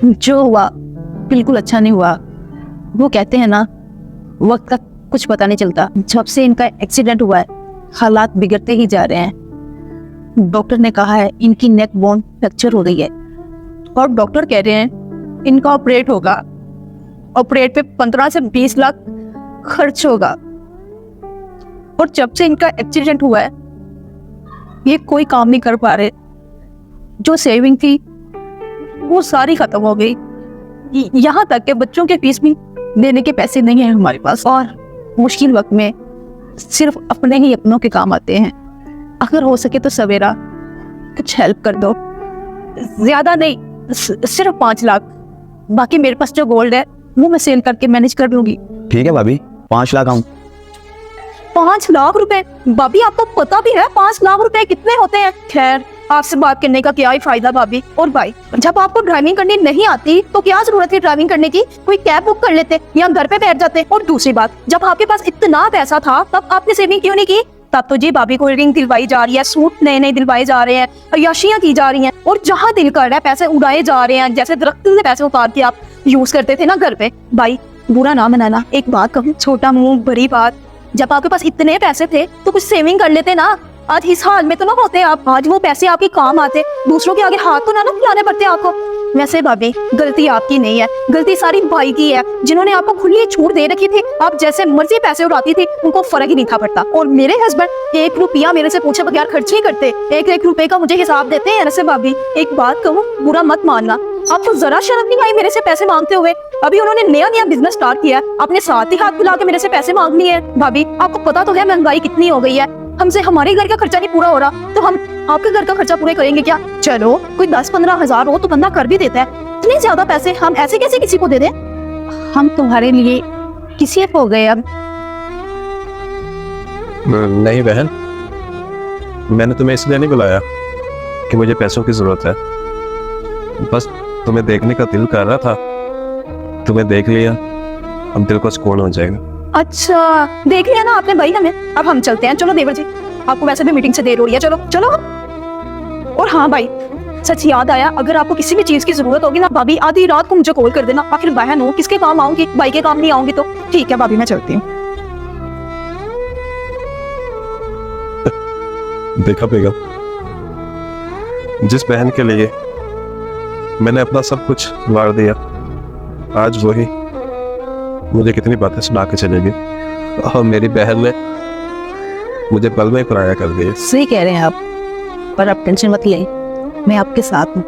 जो हुआ बिल्कुल अच्छा नहीं हुआ। वो कहते हैं ना, वक्त का कुछ पता नहीं चलता। जब से इनका एक्सीडेंट हुआ है हालात बिगड़ते ही जा रहे हैं। डॉक्टर ने कहा है इनकी नेक बोन फ्रैक्चर हो गई है और डॉक्टर कह रहे हैं इनका ऑपरेट होगा। ऑपरेट पे 15 से 20 लाख खर्च होगा। और जब से इनका एक्सीडेंट हुआ है ये कोई काम नहीं कर पा रहे। जो सेविंग थी वो सारी खत्म हो गई। यहाँ तक के बच्चों के फीस भी देने के पैसे नहीं है हमारे पास। और मुश्किल वक्त में सिर्फ अपने ही अपनों के काम आते हैं। अगर हो सके तो सवेरा कुछ हेल्प कर दो। ज्यादा नहीं, सिर्फ 5 लाख। बाकी मेरे पास जो गोल्ड है वो मैं सेल करके मैनेज कर लूंगी। ठीक है भाभी, 5 लाख आऊं। 5 लाख रुपए? भाभी आपको पता भी है 5 लाख रुपए कितने होते हैं? खैर आपसे बात करने का क्या ही फायदा भाभी। और भाई जब आपको ड्राइविंग करनी नहीं आती तो क्या जरूरत है ड्राइविंग करने की? कोई कैब बुक कर लेते या घर पे बैठ जाते। और दूसरी बात, जब आपके पास इतना पैसा था तब आपने सेविंग क्यों नहीं की? तब तो जी भाभी को रिंग दिलवाई जा रही है, सूट नए नए दिलवाए जा रहे हैं, अय्याशियां की जा रही हैं और जहाँ दिल कर रहा है पैसे उड़ाए जा रहे हैं। जैसे दरख्त से पैसे उतार के आप यूज करते थे ना घर पे। भाई बुरा ना मनाना, एक बात कहूँ, छोटा मुंह बड़ी बात। जब आपके पास इतने पैसे थे तो कुछ सेविंग कर लेते ना। आज इस हाल में तो ना होते आप। आज वो पैसे आपके काम आते, दूसरों के आगे हाथ तो ना फैलाने पड़ते आपको। वैसे भाभी गलती आपकी नहीं है, गलती सारी भाई की है जिन्होंने आपको खुली छूट दे रखी थी। आप जैसे मर्जी पैसे उड़ाती थी, उनको फर्क ही नहीं था पड़ता। और मेरे हस्बैंड 1 रुपया मेरे से पूछे बगैर खर्च नहीं करते। 1-1 रुपए का मुझे हिसाब देते हैं। ऐसे भाभी एक बात कहूँ, बुरा मत मानना, आपको जरा शर्म नहीं आई मेरे से पैसे मांगते हुए? अभी उन्होंने नया बिजनेस स्टार्ट किया है, अपने साथ ही हाथ मिला के मेरे से पैसे मांग लिए। भाभी आपको पता तो है महंगाई कितनी हो गई है। हमसे हमारे घर का खर्चा नहीं पूरा हो रहा तो हम आपके घर का खर्चा पूरे करेंगे क्या? चलो कोई 10-15 हजार हो तो बंदा कर भी देता है। इतने ज्यादा पैसे हम ऐसे कैसे किसी को दे दें? हम तुम्हारे लिए किसी हो गए अब। नहीं बहन, मैंने तुम्हें इसलिए नहीं बुलाया कि मुझे पैसों की जरूरत है। बस तुम्हें देखने का दिल कर रहा था, तुम्हें देख लिया, अब दिल को सुकून हो जाएगा। अच्छा देख लिया ना आपने भाई हमें। अब हम चलते हैं। चलो देवर जी, आपको वैसे भी मीटिंग से देर हो रही है। चलो चलो। और हाँ भाई, सच याद आया, अगर आपको किसी भी चीज की जरूरत होगी ना भाभी, आधी रात को मुझे कॉल कर देना। आखिर बहन हो, किसके काम आऊंगी? भाई के काम नहीं आऊंगी तो ठीक है भाभी, मैं चलती हूँ। देखा बेगम, जिस बहन के लिए मैंने अपना सब कुछ वार दिया, आज वही मुझे कितनी बातें सुना के चलेगी। और मेरी बहन ने मुझे पल में पराया कर दिया। सही कह रहे हैं आप, पर आप टेंशन मत लें, मैं आपके साथ हूँ।